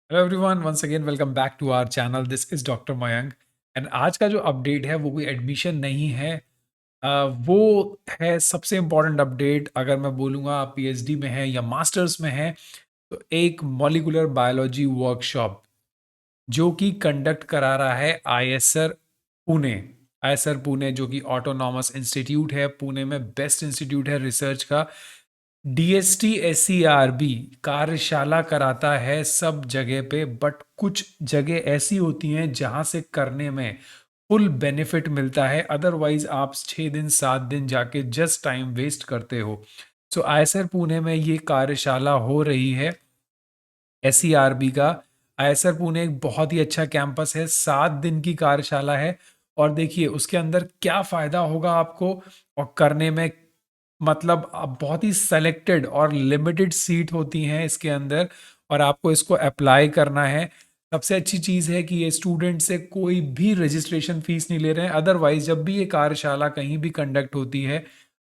Hello everyone, once again welcome back to our channel. This is doctor Mayank and आज का जो update है वो कोई एडमिशन नहीं है। वो है सबसे इम्पोर्टेंट अपडेट। अगर मैं बोलूँगा आप पीएचडी में है या मास्टर्स में है तो एक मॉलिकुलर बायोलॉजी वर्कशॉप जो कि कंडक्ट करा रहा है आईएसआर पुणे। आईएसआर पुणे जो कि ऑटोनॉमस इंस्टीट्यूट है, पुणे में बेस्ट इंस्टीट्यूट है रिसर्च का। डीएसटी एससीआरबी कार्यशाला कराता है सब जगह पे, बट कुछ जगह ऐसी होती हैं जहां से करने में फुल बेनिफिट मिलता है, अदरवाइज आप 6 दिन 7 दिन जाके जस्ट टाइम वेस्ट करते हो। सो आईएसआर पुणे में ये कार्यशाला हो रही है एससीआरबी का। आईएसआर पुणे एक बहुत ही अच्छा कैंपस है, 7 दिन की कार्यशाला है। और देखिए उसके अंदर क्या फायदा होगा आपको और करने में, मतलब अब बहुत ही सेलेक्टेड और लिमिटेड सीट होती हैं इसके अंदर और आपको इसको अप्लाई करना है। सबसे अच्छी चीज़ है कि ये स्टूडेंट से कोई भी रजिस्ट्रेशन फीस नहीं ले रहे हैं। अदरवाइज जब भी ये कार्यशाला कहीं भी कंडक्ट होती है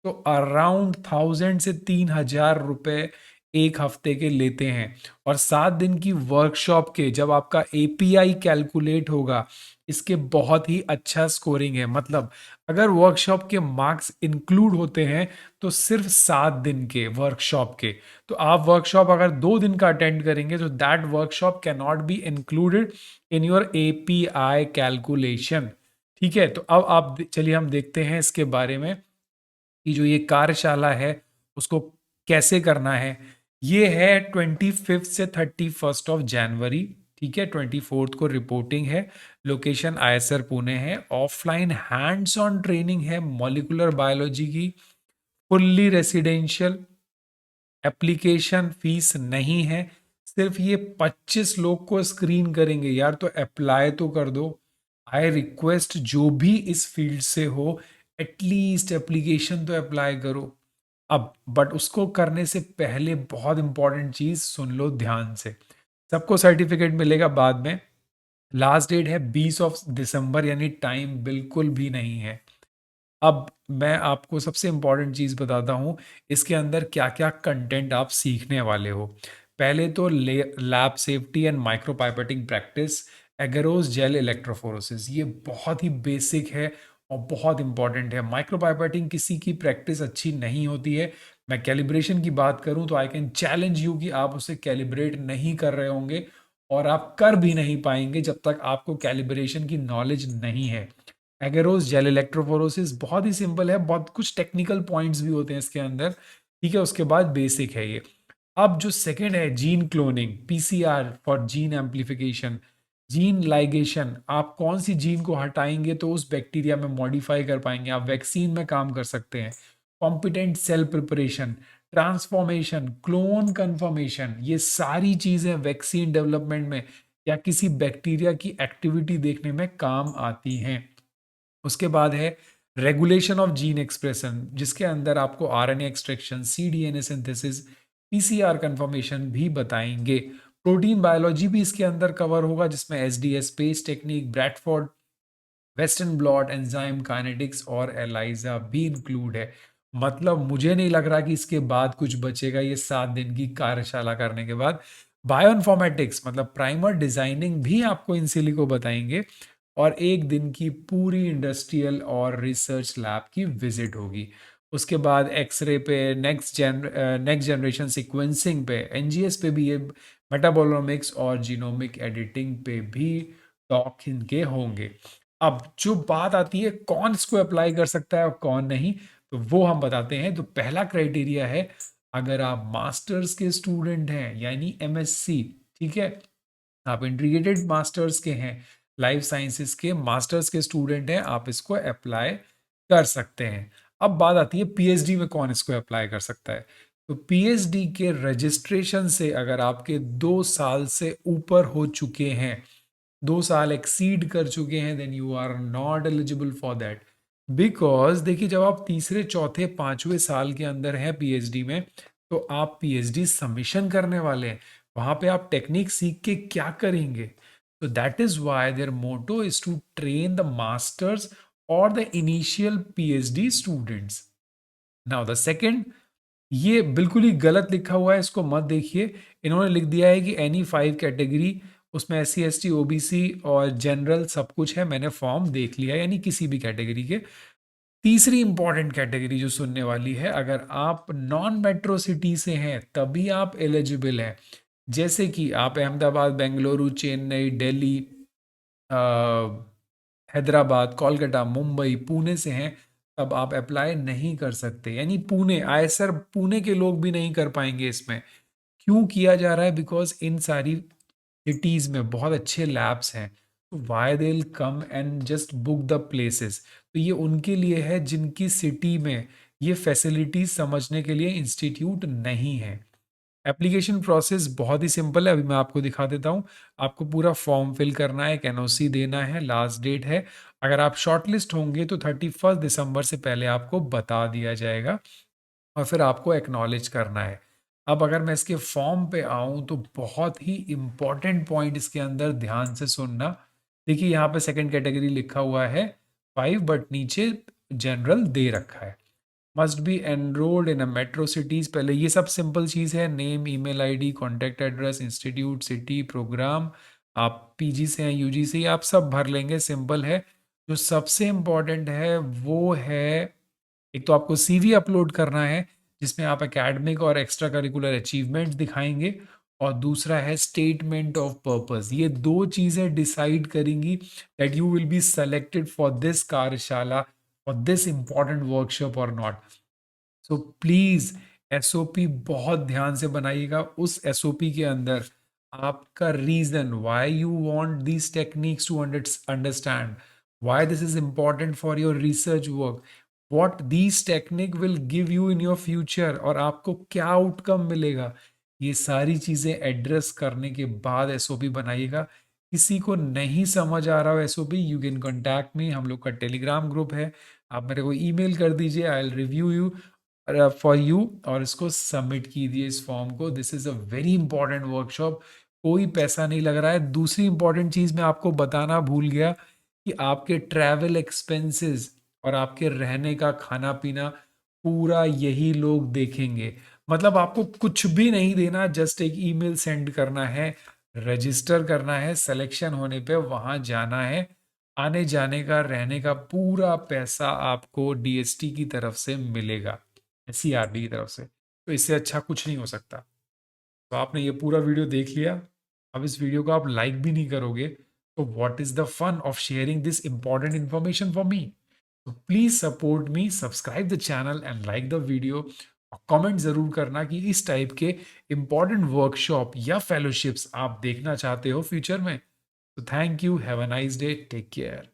तो अराउंड 1000 से 3000 रुपए एक हफ्ते के लेते हैं। और 7 दिन की वर्कशॉप के जब आपका एपीआई कैलकुलेट होगा, इसके बहुत ही अच्छा स्कोरिंग है। मतलब अगर वर्कशॉप के मार्क्स इंक्लूड होते हैं तो सिर्फ 7 दिन के वर्कशॉप के, तो आप वर्कशॉप अगर 2 दिन का अटेंड करेंगे तो that workshop can not be included in your API calculation. ठीक है, तो अब आप चलिए हम देखते हैं इसके बारे में कि जो ये कार्यशाला है उसको कैसे करना है। ये है 25 से 31 ऑफ जनवरी। ठीक है, 24 को रिपोर्टिंग है। लोकेशन आईएसआर पुणे है। ऑफलाइन हैंड्स ऑन ट्रेनिंग है मॉलिकुलर बायोलॉजी की, फुल्ली रेसिडेंशियल। एप्लीकेशन फीस नहीं है। सिर्फ ये 25 लोग को स्क्रीन करेंगे यार, तो अप्लाई तो कर दो। आई रिक्वेस्ट जो भी इस फील्ड से हो एटलीस्ट एप्लीकेशन तो अप्लाई करो। अब बट उसको करने से पहले बहुत इंपॉर्टेंट चीज सुन लो ध्यान से। सबको सर्टिफिकेट मिलेगा बाद में। लास्ट डेट है 20 दिसंबर, यानी टाइम बिल्कुल भी नहीं है। अब मैं आपको सबसे इम्पॉर्टेंट चीज़ बताता हूँ, इसके अंदर क्या क्या कंटेंट आप सीखने वाले हो। पहले तो lab safety and micropipetting practice, agarose gel electrophoresis, ये बहुत ही बेसिक है और बहुत इंपॉर्टेंट है। माइक्रोपाइपेटिंग किसी की प्रैक्टिस अच्छी नहीं होती है। मैं कैलिब्रेशन की बात करूं तो आई कैन चैलेंज यू कि आप उसे कैलिब्रेट नहीं कर रहे होंगे और आप कर भी नहीं पाएंगे जब तक आपको कैलिब्रेशन की नॉलेज नहीं है। एगेरोस जेल इलेक्ट्रोफोरोसिस बहुत ही सिंपल है, बहुत कुछ टेक्निकल पॉइंट्स भी होते हैं इसके अंदर। ठीक है, उसके बाद बेसिक है ये। अब जो सेकंड है gene cloning, PCR for gene amplification, gene ligation, आप कौन सी जीन को हटाएंगे तो उस बैक्टीरिया में मॉडिफाई कर पाएंगे, आप वैक्सीन में काम कर सकते हैं। Competent cell preparation, transformation, clone confirmation, ये सारी चीजें वैक्सीन डेवलपमेंट में या किसी बैक्टीरिया की एक्टिविटी देखने में काम आती हैं। उसके बाद है रेगुलेशन ऑफ जीन एक्सप्रेशन, जिसके अंदर आपको RNA extraction, cDNA synthesis, PCR confirmation भी बताएंगे। प्रोटीन बायोलॉजी भी इसके अंदर कवर होगा, जिसमें SDS, space technique, Bradford, western blot, enzyme kinetics और एलाइजा भी इंक्लूड है। मतलब मुझे नहीं लग रहा कि इसके बाद कुछ बचेगा ये 7 दिन की कार्यशाला करने के बाद। बायोइन्फॉर्मेटिक्स मतलब प्राइमर डिजाइनिंग भी आपको इन सिलिको बताएंगे। और 1 दिन की पूरी इंडस्ट्रियल और रिसर्च लैब की विजिट होगी। उसके बाद एक्सरे पे, नेक्स्ट जनरेशन सिक्वेंसिंग पे, एनजीएस पे भी ये, मेटाबोलोमिक्स और जीनोमिक एडिटिंग पे भी टॉक इनके होंगे। अब जो बात आती है कौन इसको अप्लाई कर सकता है और कौन नहीं, तो वो हम बताते हैं। तो पहला क्राइटेरिया है, अगर आप मास्टर्स के स्टूडेंट हैं यानी एमएससी, ठीक है, आप इंटीग्रेटेड मास्टर्स के हैं, लाइफ साइंसेस के मास्टर्स के स्टूडेंट हैं, आप इसको अप्लाई कर सकते हैं। अब बात आती है पीएचडी में कौन इसको अप्लाई कर सकता है। तो पीएचडी के रजिस्ट्रेशन से अगर आपके 2 साल से ऊपर हो चुके हैं, 2 साल एक्सीड कर चुके हैं, then you are not eligible for that. Because देखिए जब आप तीसरे चौथे पांचवें साल के अंदर हैं पीएचडी में, तो आप पीएचडी सबमिशन करने वाले हैं। वहां पे आप टेक्निक सीख के क्या करेंगे। तो that is why their motto is to train the masters और the initial PhD students. Now the second ये बिल्कुल ही गलत लिखा हुआ है, इसको मत देखिए। इन्होंने लिख दिया है कि एनी 5 कैटेगरी, उसमें एससी, एसटी, ओबीसी और जनरल सब कुछ है। मैंने फॉर्म देख लिया, यानी किसी भी कैटेगरी के। तीसरी इंपॉर्टेंट कैटेगरी जो सुनने वाली है, अगर आप नॉन मेट्रो सिटी से हैं तभी आप एलिजिबल हैं। जैसे कि आप अहमदाबाद, बेंगलुरु, चेन्नई, दिल्ली, अ, हैदराबाद, कोलकाता, मुंबई, पुणे से हैं, तब आप अप्लाई नहीं कर सकते। यानी पुणे, आयसर पुणे के लोग भी नहीं कर पाएंगे इसमें। क्यों किया जा रहा है? बिकॉज इन सारी सिटीज में बहुत अच्छे लैब्स हैं, तो why they come and just book the places. तो ये उनके लिए है जिनकी सिटी में ये फैसिलिटीज समझने के लिए इंस्टीट्यूट नहीं है। एप्लीकेशन प्रोसेस बहुत ही सिंपल है, अभी मैं आपको दिखा देता हूँ। आपको पूरा फॉर्म फिल करना है, एक एनओसी देना है, लास्ट डेट है। अगर आप शॉर्टलिस्ट होंगे तो 31 दिसंबर से पहले आपको बता दिया जाएगा, और फिर आपको एक्नॉलेज करना है। अब अगर मैं इसके फॉर्म पे आऊं तो बहुत ही इंपॉर्टेंट पॉइंट इसके अंदर ध्यान से सुनना। देखिए यहाँ पे सेकंड कैटेगरी लिखा हुआ है 5, बट नीचे जनरल दे रखा है। Must be enrolled in a metro cities. पहले ये सब सिंपल चीज़ है, name, email ID, contact address, institute, city, programme. आप पीजी से हैं, यूजी से, आप सब भर लेंगे, सिंपल है। जो सबसे इम्पोर्टेंट है वो है, एक तो आपको सीवी अपलोड करना है जिसमें आप एकेडमिक और एक्स्ट्रा करिकुलर अचीवमेंट दिखाएंगे, और दूसरा है स्टेटमेंट ऑफ पर्पस। ये दो चीज़ें डिसाइड करेंगी that you will be selected for this कार्यशाला, फॉर दिस इंपॉर्टेंट वर्कशॉप और नॉट। सो प्लीज एसओपी बहुत ध्यान से बनाइएगा। उस एसओपी के अंदर आपका reason why you want these techniques to understand, why this is important for your research work, what these technique will give you in your future, और आपको क्या आउटकम मिलेगा, ये सारी चीजें एड्रेस करने के बाद एसओपी बनाइएगा। किसी को नहीं समझ आ रहा हो SOP, you can contact me, हम लोग का टेलीग्राम ग्रुप है, आप मेरे को ईमेल कर दीजिए, I will review you for you, और इसको सबमिट कीजिए इस फॉर्म को। This is a very important workshop, कोई पैसा नहीं लग रहा है। दूसरी इंपॉर्टेंट चीज मैं आपको बताना भूल गया कि आपके ट्रैवल एक्सपेंसेस और आपके रहने का खाना पीना पूरा यही लोग देखेंगे। मतलब आपको कुछ भी नहीं देना, जस्ट एक ईमेल सेंड करना है, रजिस्टर करना है, सिलेक्शन होने पे वहां जाना है, आने जाने का, रहने का पूरा पैसा आपको डीएसटी की तरफ से मिलेगा, सीआरडी की तरफ से। तो इससे अच्छा कुछ नहीं हो सकता। तो आपने ये पूरा वीडियो देख लिया, अब इस वीडियो को आप लाइक भी नहीं करोगे, तो what is the fun of sharing this important information for me? तो please support me, subscribe the channel and like the video, और कमेंट जरूर करना कि इस टाइप के इंपॉर्टेंट वर्कशॉप या फेलोशिप्स आप देखना चाहते हो फ्यूचर में। तो thank you, have a nice day, take care.